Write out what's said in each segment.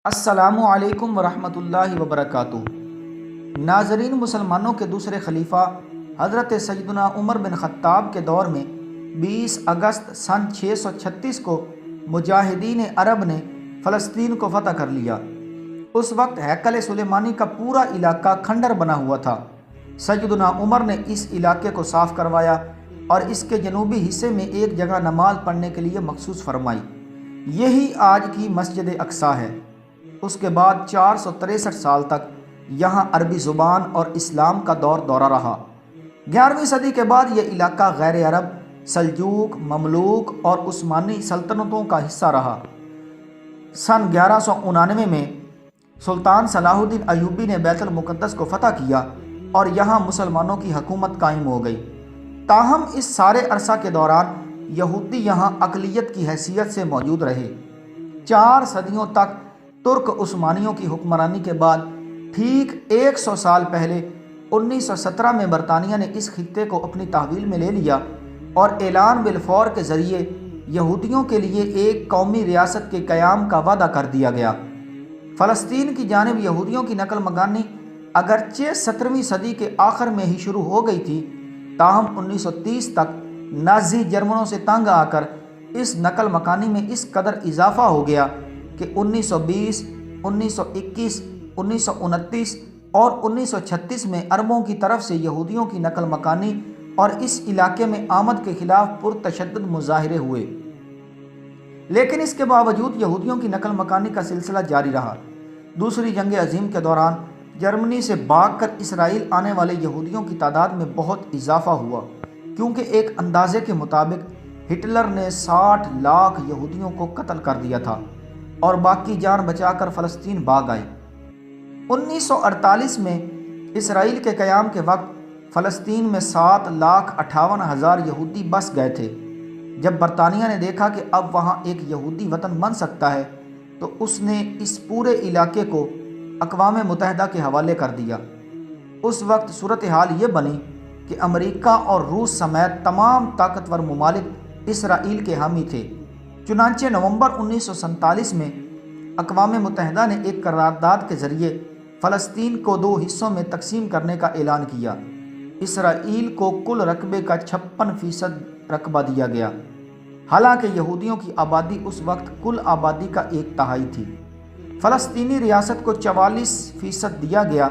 السلام علیکم ورحمۃ اللہ وبرکاتہ۔ ناظرین، مسلمانوں کے دوسرے خلیفہ حضرت سیدنا عمر بن خطاب کے دور میں 20 اگست سن 636 کو مجاہدین عرب نے فلسطین کو فتح کر لیا۔ اس وقت ہیکل سلیمانی کا پورا علاقہ کھنڈر بنا ہوا تھا۔ سیدنا عمر نے اس علاقے کو صاف کروایا اور اس کے جنوبی حصے میں ایک جگہ نماز پڑھنے کے لیے مخصوص فرمائی۔ یہی آج کی مسجد اقصیٰ ہے۔ اس کے بعد 463 سال تک یہاں عربی زبان اور اسلام کا دورہ رہا۔ 11ویں صدی کے بعد یہ علاقہ غیر عرب، سلجوق، مملوک اور عثمانی سلطنتوں کا حصہ رہا۔ سن 1199 میں سلطان صلاح الدین ایوبی نے بیت المقدس کو فتح کیا اور یہاں مسلمانوں کی حکومت قائم ہو گئی۔ تاہم اس سارے عرصہ کے دوران یہودی یہاں اقلیت کی حیثیت سے موجود رہے۔ 4 صدیوں تک ترک عثمانیوں کی حکمرانی کے بعد ٹھیک 100 سال پہلے 1917 میں برطانیہ نے اس خطے کو اپنی تحویل میں لے لیا اور اعلان بالفور کے ذریعے یہودیوں کے لیے ایک قومی ریاست کے قیام کا وعدہ کر دیا گیا۔ فلسطین کی جانب یہودیوں کی نقل مکانی اگرچہ 17ویں صدی کے آخر میں ہی شروع ہو گئی تھی، تاہم 1930 تک نازی جرمنوں سے تنگ آ کر اس نقل مکانی میں اس قدر اضافہ ہو گیا کہ 1920، 1921، 1929 اور 1936 میں عربوں کی طرف سے یہودیوں کی نقل مکانی اور اس علاقے میں آمد کے خلاف پرتشدد مظاہرے ہوئے، لیکن اس کے باوجود یہودیوں کی نقل مکانی کا سلسلہ جاری رہا۔ دوسری جنگ عظیم کے دوران جرمنی سے بھاگ کر اسرائیل آنے والے یہودیوں کی تعداد میں بہت اضافہ ہوا، کیونکہ ایک اندازے کے مطابق ہٹلر نے 60 لاکھ یہودیوں کو قتل کر دیا تھا اور باقی جان بچا کر فلسطین بھاگ آئے۔ 1948 میں اسرائیل کے قیام کے وقت فلسطین میں 7,58,000 یہودی بس گئے تھے۔ جب برطانیہ نے دیکھا کہ اب وہاں ایک یہودی وطن بن سکتا ہے تو اس نے اس پورے علاقے کو اقوام متحدہ کے حوالے کر دیا۔ اس وقت صورتحال یہ بنی کہ امریکہ اور روس سمیت تمام طاقتور ممالک اسرائیل کے حامی تھے۔ چنانچہ نومبر 1947 میں اقوام متحدہ نے ایک قرارداد کے ذریعے فلسطین کو 2 حصوں میں تقسیم کرنے کا اعلان کیا۔ اسرائیل کو کل رقبے کا 56% رقبہ دیا گیا، حالانکہ یہودیوں کی آبادی اس وقت کل آبادی کا 1/3 تھی۔ فلسطینی ریاست کو 44% دیا گیا،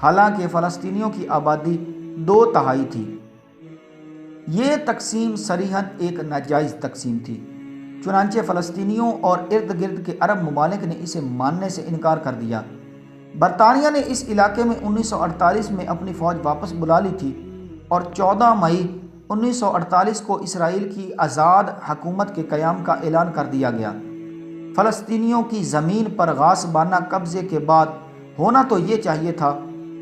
حالانکہ فلسطینیوں کی آبادی 2/3 تھی۔ یہ تقسیم صریحاً ایک ناجائز تقسیم تھی، چنانچہ فلسطینیوں اور ارد گرد کے عرب ممالک نے اسے ماننے سے انکار کر دیا۔ برطانیہ نے اس علاقے میں 1948 میں اپنی فوج واپس بلا لی تھی اور 14 مئی 1948 کو اسرائیل کی آزاد حکومت کے قیام کا اعلان کر دیا گیا۔ فلسطینیوں کی زمین پر غاصبانہ قبضے کے بعد ہونا تو یہ چاہیے تھا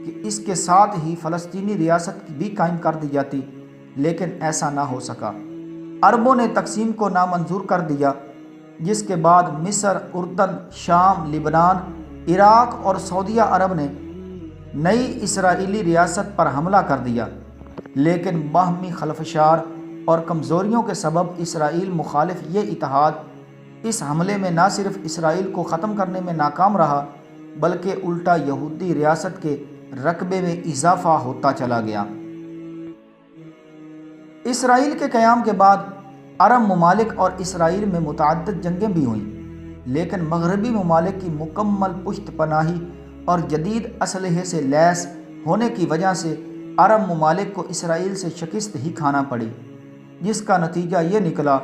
کہ اس کے ساتھ ہی فلسطینی ریاست بھی قائم کر دی جاتی، لیکن ایسا نہ ہو سکا۔ عربوں نے تقسیم کو نامنظور کر دیا، جس کے بعد مصر، اردن، شام، لبنان، عراق اور سعودیہ عرب نے نئی اسرائیلی ریاست پر حملہ کر دیا، لیکن باہمی خلفشار اور کمزوریوں کے سبب اسرائیل مخالف یہ اتحاد اس حملے میں نہ صرف اسرائیل کو ختم کرنے میں ناکام رہا، بلکہ الٹا یہودی ریاست کے رقبے میں اضافہ ہوتا چلا گیا۔ اسرائیل کے قیام کے بعد عرب ممالک اور اسرائیل میں متعدد جنگیں بھی ہوئیں، لیکن مغربی ممالک کی مکمل پشت پناہی اور جدید اسلحے سے لیس ہونے کی وجہ سے عرب ممالک کو اسرائیل سے شکست ہی کھانا پڑی، جس کا نتیجہ یہ نکلا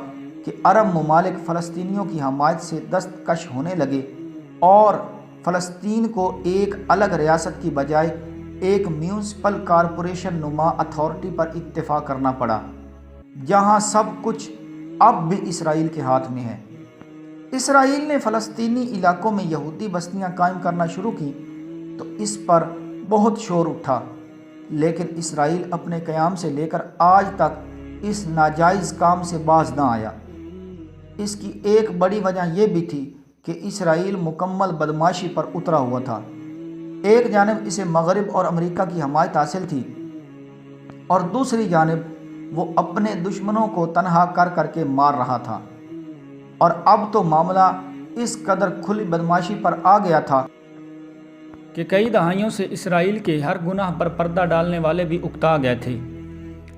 کہ عرب ممالک فلسطینیوں کی حمایت سے دستکش ہونے لگے اور فلسطین کو ایک الگ ریاست کی بجائے ایک میونسپل کارپوریشن نما اتھارٹی پر اکتفا کرنا پڑا، جہاں سب کچھ اب بھی اسرائیل کے ہاتھ میں ہے۔ اسرائیل نے فلسطینی علاقوں میں یہودی بستیاں قائم کرنا شروع کی تو اس پر بہت شور اٹھا، لیکن اسرائیل اپنے قیام سے لے کر آج تک اس ناجائز کام سے باز نہ آیا۔ اس کی ایک بڑی وجہ یہ بھی تھی کہ اسرائیل مکمل بدمعاشی پر اترا ہوا تھا۔ ایک جانب اسے مغرب اور امریکہ کی حمایت حاصل تھی اور دوسری جانب وہ اپنے دشمنوں کو تنہا کر کر کے مار رہا تھا، اور اب تو معاملہ اس قدر کھلی بدمعاشی پر آ گیا تھا کہ کئی دہائیوں سے اسرائیل کے ہر گناہ پر پردہ ڈالنے والے بھی اکتا گئے تھے۔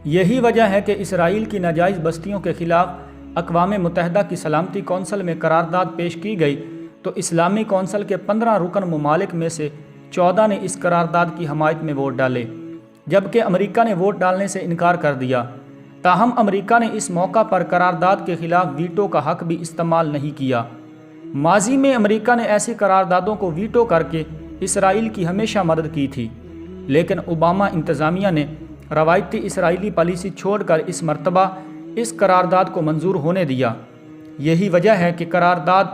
یہی وجہ ہے کہ اسرائیل کی ناجائز بستیوں کے خلاف اقوام متحدہ کی سلامتی کونسل میں قرارداد پیش کی گئی تو اسلامی کونسل کے 15 رکن ممالک میں سے 14 نے اس قرارداد کی حمایت میں ووٹ ڈالے، جبکہ امریکہ نے ووٹ ڈالنے سے انکار کر دیا۔ تاہم امریکہ نے اس موقع پر قرارداد کے خلاف ویٹو کا حق بھی استعمال نہیں کیا۔ ماضی میں امریکہ نے ایسی قراردادوں کو ویٹو کر کے اسرائیل کی ہمیشہ مدد کی تھی، لیکن اوباما انتظامیہ نے روایتی اسرائیلی پالیسی چھوڑ کر اس مرتبہ اس قرارداد کو منظور ہونے دیا۔ یہی وجہ ہے کہ قرارداد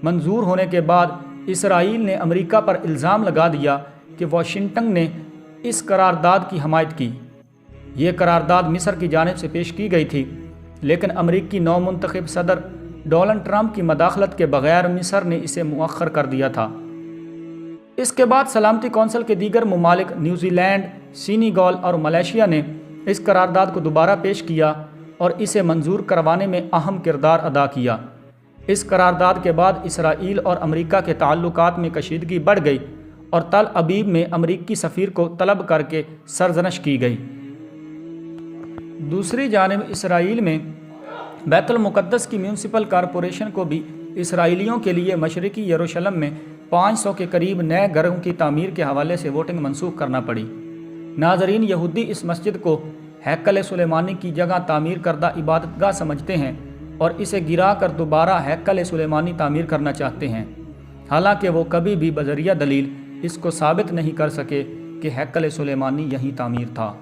منظور ہونے کے بعد اسرائیل نے امریکہ پر الزام لگا دیا کہ واشنگٹن نے اس قرارداد کی حمایت کی۔ یہ قرارداد مصر کی جانب سے پیش کی گئی تھی، لیکن امریکی نو منتخب صدر ڈونلڈ ٹرمپ کی مداخلت کے بغیر مصر نے اسے مؤخر کر دیا تھا۔ اس کے بعد سلامتی کونسل کے دیگر ممالک نیوزی لینڈ، سینیگال اور ملائیشیا نے اس قرارداد کو دوبارہ پیش کیا اور اسے منظور کروانے میں اہم کردار ادا کیا۔ اس قرارداد کے بعد اسرائیل اور امریکہ کے تعلقات میں کشیدگی بڑھ گئی اور تل ابیب میں امریکی سفیر کو طلب کر کے سرزنش کی گئی۔ دوسری جانب اسرائیل میں بیت المقدس کی میونسپل کارپوریشن کو بھی اسرائیلیوں کے لیے مشرقی یروشلم میں 500 کے قریب نئے گھروں کی تعمیر کے حوالے سے ووٹنگ منسوخ کرنا پڑی۔ ناظرین، یہودی اس مسجد کو ہیکل سلیمانی کی جگہ تعمیر کردہ عبادت گاہ سمجھتے ہیں اور اسے گرا کر دوبارہ ہیکل سلیمانی تعمیر کرنا چاہتے ہیں، حالانکہ وہ کبھی بھی بذریعہ دلیل اس کو ثابت نہیں کر سکے کہ ہیکل سلیمانی یہیں تعمیر تھا۔